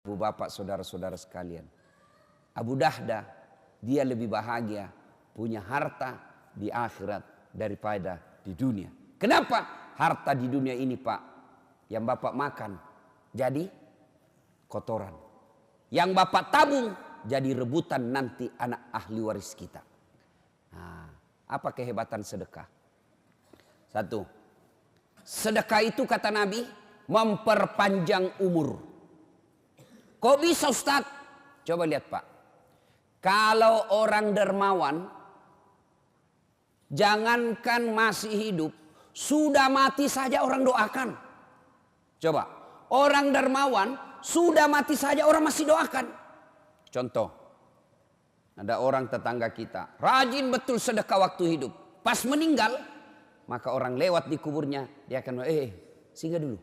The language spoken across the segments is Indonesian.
Ibu bapak saudara-saudara sekalian, Abu Dahda dia lebih bahagia punya harta di akhirat daripada di dunia. Kenapa? Harta di dunia ini Pak, yang bapak makan jadi kotoran, yang bapak tabung jadi rebutan nanti anak ahli waris kita. Nah, apa kehebatan sedekah? Satu, sedekah itu kata Nabi memperpanjang umur. Kok bisa Ustaz? Coba lihat Pak. Kalau orang dermawan, jangankan masih hidup, sudah mati saja orang doakan. Coba, orang dermawan sudah mati saja orang masih doakan. Contoh, ada orang tetangga kita, rajin betul sedekah waktu hidup. Pas meninggal, maka orang lewat di kuburnya, dia akan singgah dulu.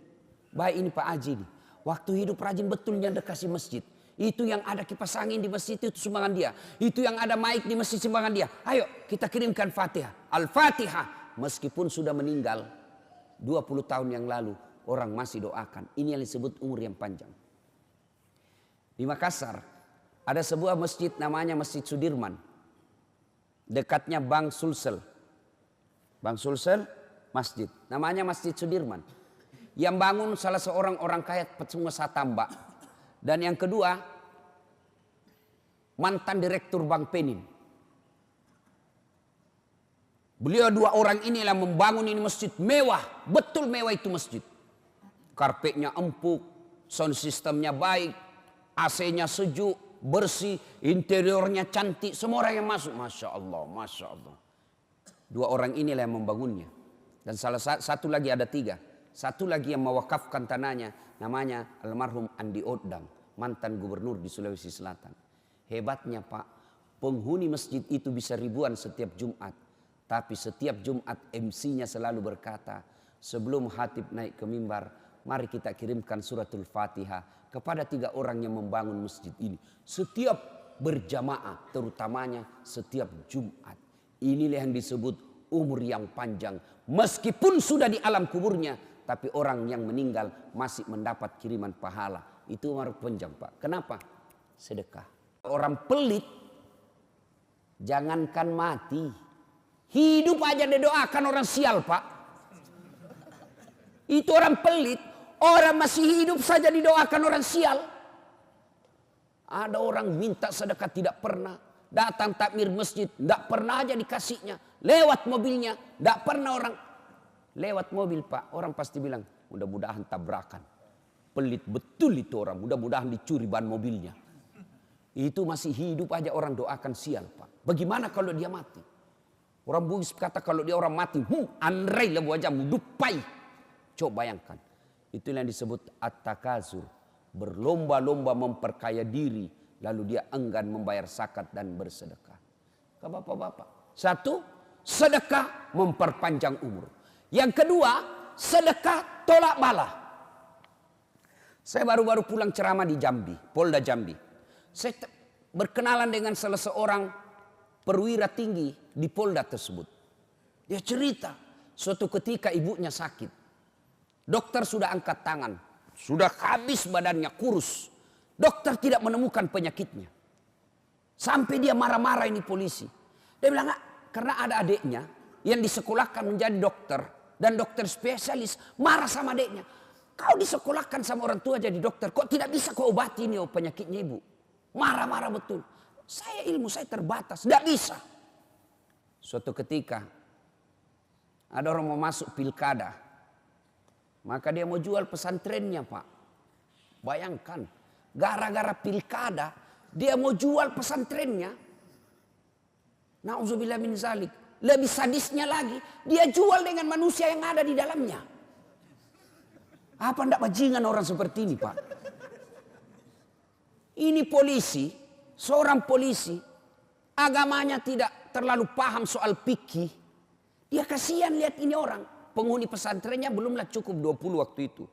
Baik ini Pak Haji nih. Waktu hidup rajin betulnya dekasi masjid. Itu yang ada kipas angin di masjid itu sumbangan dia. Itu yang ada mic di masjid sumbangan dia. Ayo kita kirimkan Fatihah. Al-Fatihah. Meskipun sudah meninggal 20 tahun yang lalu, orang masih doakan. Ini yang disebut umur yang panjang. Di Makassar ada sebuah masjid namanya Masjid Sudirman. Dekatnya Bank Sulsel. Bank Sulsel masjid. Namanya Masjid Sudirman. Yang bangun salah seorang orang kaya pengusaha tambak. Dan yang kedua, mantan direktur Bank Penin. Beliau dua orang inilah membangun ini masjid mewah. Betul mewah itu masjid. Karpetnya empuk, sound systemnya baik, AC-nya sejuk, bersih, interiornya cantik. Semua orang yang masuk, Masya Allah, Masya Allah. Dua orang inilah yang membangunnya. Dan salah satu lagi, ada tiga. Satu lagi yang mewakafkan tanahnya, namanya almarhum Andi Odang, mantan gubernur di Sulawesi Selatan. Hebatnya Pak, penghuni masjid itu bisa ribuan setiap Jumat. Tapi setiap Jumat MC-nya selalu berkata, sebelum khatib naik ke mimbar, mari kita kirimkan suratul Fatihah kepada tiga orang yang membangun masjid ini. Setiap berjamaah, terutamanya setiap Jumat. Inilah yang disebut umur yang panjang. Meskipun sudah di alam kuburnya, tapi orang yang meninggal masih mendapat kiriman pahala. Itu umur panjang Pak. Kenapa? Sedekah. Orang pelit, jangankan mati, hidup aja didoakan orang sial Pak. Itu orang pelit. Orang masih hidup saja didoakan orang sial. Ada orang minta sedekah tidak pernah. Datang takmir masjid, tidak pernah aja dikasihnya. Lewat mobilnya, tidak pernah orang. Lewat mobil Pak, orang pasti bilang, mudah-mudahan tabrakan. Pelit betul itu orang, mudah-mudahan dicuri ban mobilnya. Itu masih hidup aja orang doakan sial Pak. Bagaimana kalau dia mati? Orang Bugis kata kalau dia orang mati, andrai lebu wajahmu, dupai. Coba bayangkan. Itulah yang disebut at-takazur. Berlomba-lomba memperkaya diri, lalu dia enggan membayar zakat dan bersedekah. Ke bapak-bapak. Satu, sedekah memperpanjang umur. Yang kedua, sedekah tolak bala. Saya baru-baru pulang ceramah di Jambi, Polda Jambi. Saya berkenalan dengan salah seorang perwira tinggi di Polda tersebut. Dia cerita, suatu ketika ibunya sakit. Dokter sudah angkat tangan, sudah habis badannya, kurus. Dokter tidak menemukan penyakitnya. Sampai dia marah-marah ini polisi. Dia bilang, karena ada adiknya yang disekolahkan menjadi dokter. Dan dokter spesialis marah sama adiknya. Kau disekolahkan sama orang tua jadi dokter. Kok tidak bisa kau obati ini penyakitnya ibu? Marah-marah betul. Ilmu saya terbatas. Tidak bisa. Suatu ketika ada orang mau masuk pilkada. Maka dia mau jual pesantrennya Pak. Bayangkan. Gara-gara pilkada. Dia mau jual pesantrennya. Na'udzubillah min zalik. Lebih sadisnya lagi, dia jual dengan manusia yang ada di dalamnya. Apa ndak bajingan orang seperti ini Pak? Ini polisi, seorang polisi, agamanya tidak terlalu paham soal fikih. Dia kasihan lihat ini orang. Penghuni pesantrennya belumlah cukup 20 waktu itu.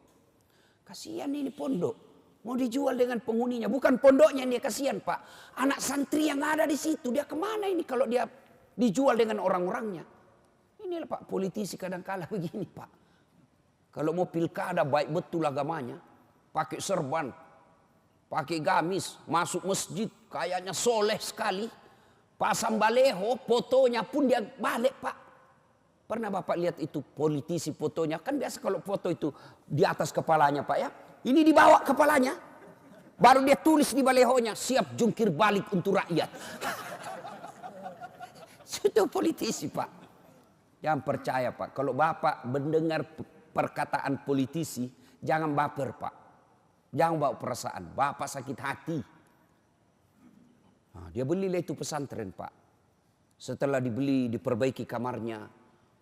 Kasihan ini pondok. Mau dijual dengan penghuninya. Bukan pondoknya dia kasihan Pak. Anak santri yang ada di situ. Dia kemana ini kalau dia dijual dengan orang-orangnya. Inilah Pak, politisi kadang-kala begini Pak. Kalau mau pilkada baik betul agamanya. Pakai serban. pakai gamis, masuk masjid, kayaknya soleh sekali. Pasang baleho, fotonya pun dia balik Pak. Pernah Bapak lihat itu politisi fotonya? Kan biasa kalau foto itu di atas kepalanya Pak ya. Ini di bawah kepalanya. Baru dia tulis di balehonya, siap jungkir balik untuk rakyat. Itu politisi Pak. Jangan percaya Pak. Kalau Bapak mendengar perkataan politisi, jangan baper Pak. Jangan bawa perasaan. Bapak sakit hati. Nah, dia belilah itu pesantren Pak. Setelah dibeli, diperbaiki kamarnya.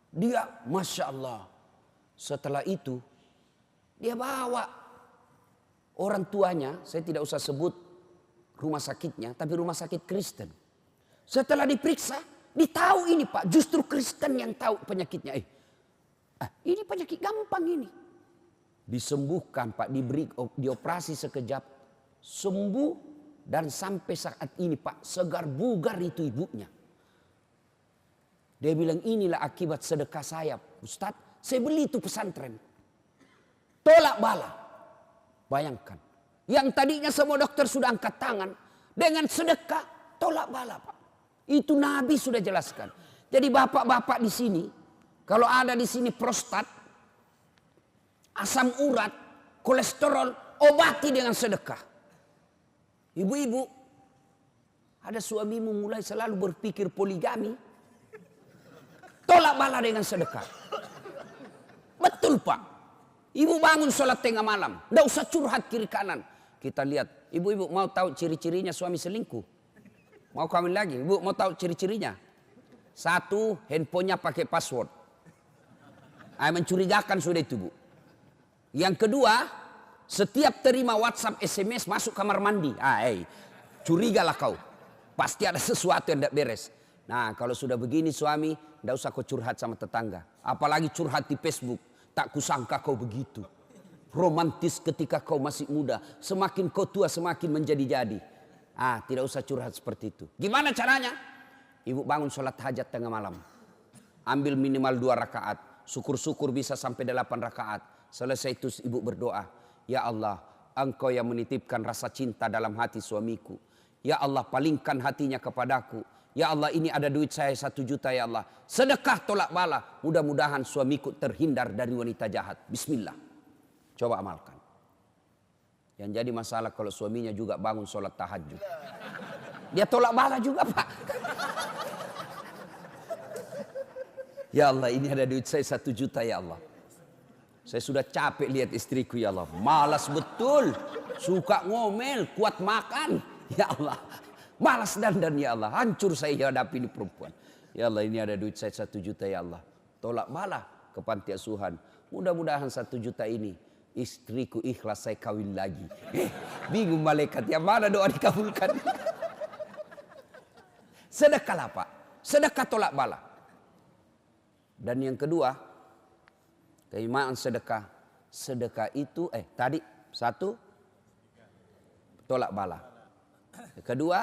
Dia Masya Allah. Setelah itu, dia bawa orang tuanya. Saya tidak usah sebut rumah sakitnya, tapi rumah sakit Kristen. Setelah diperiksa, ditahu ini Pak. Justru Kristen yang tahu penyakitnya. Ini penyakit gampang ini. Disembuhkan Pak, dioperasi sekejap, sembuh, dan sampai saat ini Pak, segar bugar itu ibunya. Dia bilang inilah akibat sedekah saya. Ustadz, saya beli itu pesantren. Tolak bala. Bayangkan, yang tadinya semua dokter sudah angkat tangan, dengan sedekah tolak bala Pak. Itu Nabi sudah jelaskan. Jadi bapak-bapak di sini, kalau ada di sini prostat, asam urat, kolesterol, obati dengan sedekah. Ibu-ibu, ada suamimu mulai selalu berpikir poligami, tolak bala dengan sedekah. Betul Pak. Ibu bangun sholat tengah malam, tidak usah curhat kiri kanan. Kita lihat, ibu-ibu mau tahu ciri-cirinya suami selingkuh? Mau kawin lagi, ibu mau tahu ciri-cirinya? Satu, handphonenya pakai password. Mencurigakan sudah itu Bu. Yang kedua, setiap terima WhatsApp, SMS masuk kamar mandi. Curigalah kau. Pasti ada sesuatu yang tidak beres. Nah kalau sudah begini suami, tidak usah kau curhat sama tetangga. Apalagi curhat di Facebook. Tak kusangka kau begitu. Romantis ketika kau masih muda. Semakin kau tua semakin menjadi-jadi. Tidak usah curhat seperti itu. Gimana caranya? Ibu bangun sholat hajat tengah malam. Ambil minimal 2 rakaat. Syukur-syukur bisa sampai 8 rakaat. Selesai itu ibu berdoa. Ya Allah, Engkau yang menitipkan rasa cinta dalam hati suamiku. Ya Allah, palingkan hatinya kepadaku. Ya Allah, ini ada duit saya 1 juta ya Allah. Sedekah tolak bala. Mudah-mudahan suamiku terhindar dari wanita jahat. Bismillah. Coba amalkan. Yang jadi masalah kalau suaminya juga bangun sholat tahajud. Dia tolak bala juga Pak. Ya Allah, ini ada duit saya 1 juta ya Allah. Saya sudah capek lihat istriku ya Allah. Malas betul. Suka ngomel, kuat makan. Ya Allah. Malas dandan ya Allah. Hancur saya hadapi ini perempuan. Ya Allah, ini ada duit saya 1 juta ya Allah. Tolak bala ke panti asuhan. Mudah-mudahan 1 juta ini istriku ikhlas saya kawin lagi. Bingung malaikat, yang mana doa dikabulkan? Sedekahlah Pak. Sedekah tolak bala. Dan yang kedua, keutamaan sedekah. Sedekah itu tadi 1 tolak bala. Kedua,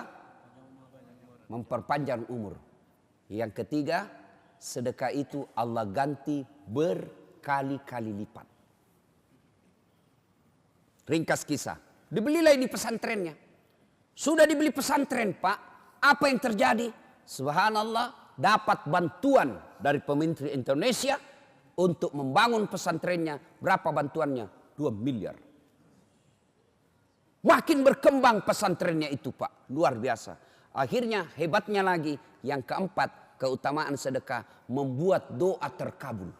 memperpanjang umur. Yang ketiga, sedekah itu Allah ganti berkali-kali lipat. Ringkas kisah, dibelilah ini pesantrennya. Sudah dibeli pesantren Pak, apa yang terjadi? Subhanallah, dapat bantuan dari pemerintah Indonesia untuk membangun pesantrennya. Berapa bantuannya? 2 miliar. Makin berkembang pesantrennya itu Pak, luar biasa. Akhirnya hebatnya lagi, yang keempat, keutamaan sedekah membuat doa terkabul.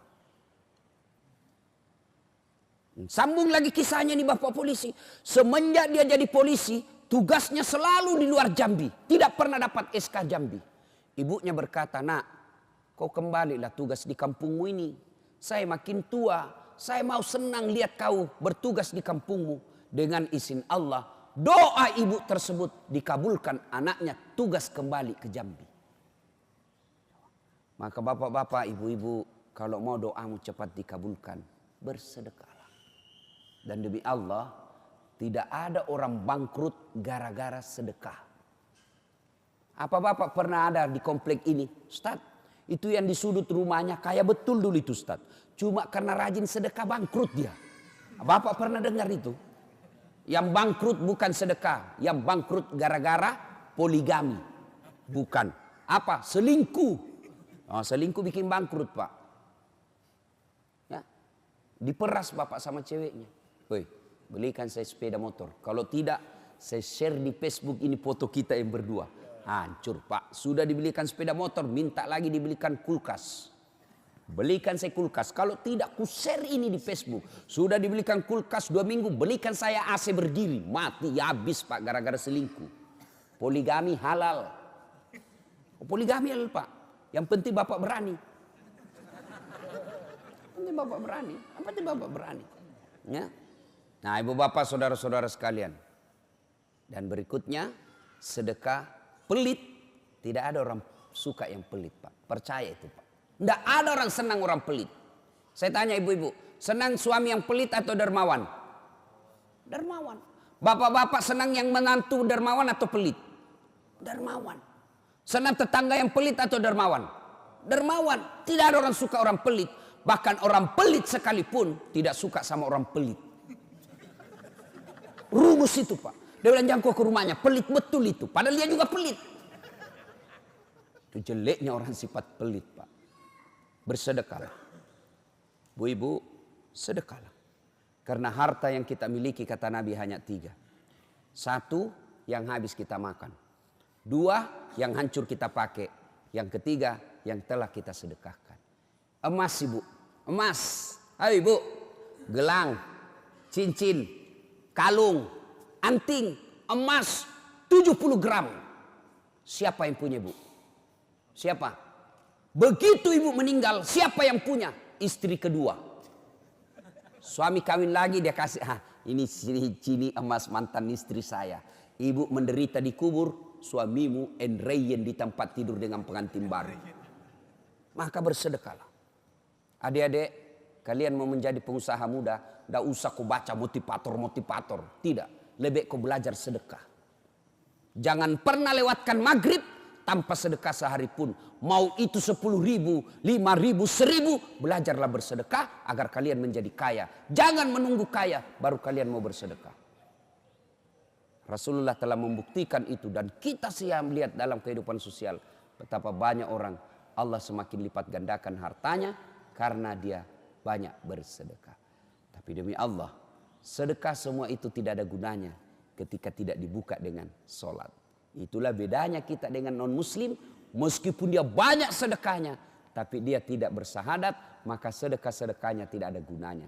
Sambung lagi kisahnya nih Bapak polisi. Semenjak dia jadi polisi, tugasnya selalu di luar Jambi. Tidak pernah dapat SK Jambi. Ibunya berkata, nak, kau kembalilah tugas di kampungmu ini. Saya makin tua, saya mau senang lihat kau bertugas di kampungmu. Dengan izin Allah, doa ibu tersebut dikabulkan, anaknya tugas kembali ke Jambi. Maka bapak-bapak, ibu-ibu, kalau mau doamu cepat dikabulkan, bersedekahlah. Dan demi Allah, tidak ada orang bangkrut gara-gara sedekah. Apa bapak pernah ada di komplek ini? Ustaz, itu yang di sudut rumahnya kaya betul dulu itu Ustaz. Cuma karena rajin sedekah bangkrut dia. Bapak pernah dengar itu? Yang bangkrut bukan sedekah, yang bangkrut gara-gara poligami. Bukan. Apa? Selingkuh. Oh, selingkuh bikin bangkrut, Pak. Ya. Diperas bapak sama ceweknya. Woi, belikan saya sepeda motor. Kalau tidak, saya share di Facebook ini foto kita yang berdua. Hancur, Pak. Sudah dibelikan sepeda motor, minta lagi dibelikan kulkas. Belikan saya kulkas. Kalau tidak, ku share ini di Facebook. Sudah dibelikan kulkas 2 minggu, belikan saya AC berdiri. Mati habis, Pak, gara-gara selingkuh. Poligami halal. Poligami halal, Pak. Yang penting bapak berani. Yang penting bapak berani. Yang penting bapak berani. Ya. Nah, ibu bapak, saudara-saudara sekalian. Dan berikutnya, sedekah pelit. Tidak ada orang suka yang pelit, Pak. Percaya itu, Pak. Tidak ada orang senang orang pelit. Saya tanya ibu-ibu, senang suami yang pelit atau dermawan? Dermawan. Bapak-bapak senang yang menantu dermawan atau pelit? Dermawan. Senang tetangga yang pelit atau dermawan? Dermawan. Tidak ada orang suka orang pelit. Bahkan orang pelit sekalipun tidak suka sama orang pelit. Rumus itu, Pak. Dia bilang, jangan kau ke rumahnya, pelit betul itu. Padahal dia juga pelit. Itu jeleknya orang sifat pelit, Pak. Bersedekahlah. Bu ibu, sedekahlah. Karena harta yang kita miliki kata Nabi hanya 3. 1, yang habis kita makan. 2, yang hancur kita pakai. Yang ketiga, yang telah kita sedekahkan. Emas ibu, emas. Ayo ibu, gelang, cincin, kalung, anting, emas 70 gram. Siapa yang punya ibu? Siapa? Begitu ibu meninggal, siapa yang punya? Istri kedua. Suami kawin lagi, dia kasih, ini cini emas mantan istri saya. Ibu menderita di kubur, suamimu enreyen di tempat tidur dengan pengantin baru. Maka bersedekahlah. Adik-adik, kalian mau menjadi pengusaha muda, tidak usah kau baca motivator. Tidak, lebih kau belajar sedekah. Jangan pernah lewatkan maghrib tanpa sedekah sehari pun. Mau itu 10.000, 5.000, 1.000. Belajarlah bersedekah agar kalian menjadi kaya. Jangan menunggu kaya baru kalian mau bersedekah. Rasulullah telah membuktikan itu. Dan kita siap melihat dalam kehidupan sosial. Betapa banyak orang Allah semakin lipat gandakan hartanya. Karena dia banyak bersedekah. Tapi demi Allah, sedekah semua itu tidak ada gunanya ketika tidak dibuka dengan sholat. Itulah bedanya kita dengan non-muslim. Meskipun dia banyak sedekahnya, tapi dia tidak bersahadat, maka sedekah-sedekahnya tidak ada gunanya.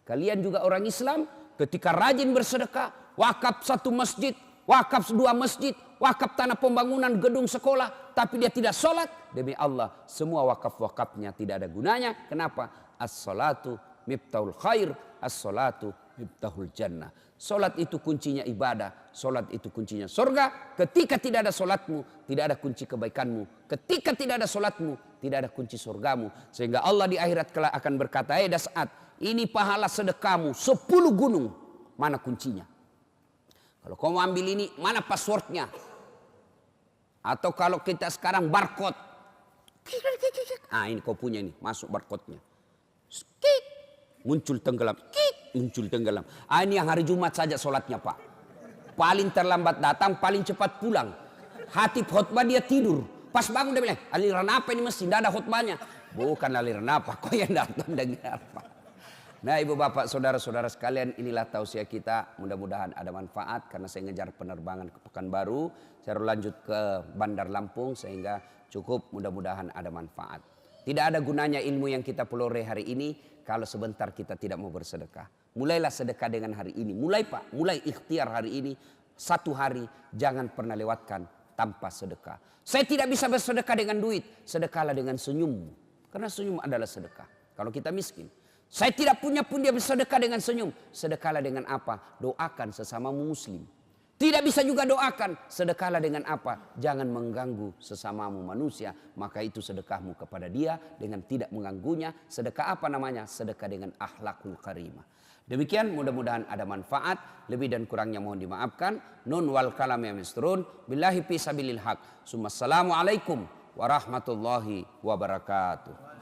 Kalian juga orang Islam, ketika rajin bersedekah, wakaf 1 masjid, wakaf 2 masjid, wakaf tanah pembangunan gedung sekolah, tapi dia tidak sholat, demi Allah, semua wakaf-wakafnya tidak ada gunanya. Kenapa? As-salatu miftahul khair, as-salatu miftahul jannah. Solat itu kuncinya ibadah. Solat itu kuncinya surga. Ketika tidak ada solatmu, tidak ada kunci kebaikanmu. Ketika tidak ada solatmu, tidak ada kunci surgamu. Sehingga Allah di akhirat kelak akan berkata, Das'at, ini pahala sedekahmu 10 gunung. Mana kuncinya? Kalau kau mau ambil ini, mana passwordnya? Atau kalau kita sekarang barcode. Ini kau punya ini, masuk barcode-nya. Muncul tenggelam. Muncul tenggelam. Ini yang hari Jumat saja sholatnya, Pak. Paling terlambat datang, paling cepat pulang. Hatib khutbah dia tidur. Pas bangun dia bilang, aliran apa ini mesin? Tidak ada khutbahnya. Bukan aliran apa, kau yang datang dengar, Pak. Nah ibu bapak saudara-saudara sekalian, inilah tausiah kita. Mudah-mudahan ada manfaat karena saya ngejar penerbangan ke Pekanbaru. Saya lanjut ke Bandar Lampung sehingga cukup, mudah-mudahan ada manfaat. Tidak ada gunanya ilmu yang kita peloreh hari ini kalau sebentar kita tidak mau bersedekah. Mulailah sedekah dengan hari ini. Mulai Pak, mulai ikhtiar hari ini. 1 hari jangan pernah lewatkan tanpa sedekah. Saya tidak bisa bersedekah dengan duit. Sedekahlah dengan senyum. Karena senyum adalah sedekah. Kalau kita miskin. Saya tidak punya pun dia bersedekah dengan senyum. Sedekahlah dengan apa? Doakan sesamamu muslim. Tidak bisa juga doakan. Sedekahlah dengan apa? Jangan mengganggu sesamamu manusia. Maka itu sedekahmu kepada dia dengan tidak mengganggunya. Sedekah apa namanya? Sedekah dengan akhlakul karimah. Demikian, mudah-mudahan ada manfaat. Lebih dan kurangnya mohon dimaafkan. Nun wal kalam ya misturun. Billahi fi sabilil haq. Assalamualaikum warahmatullahi wabarakatuh.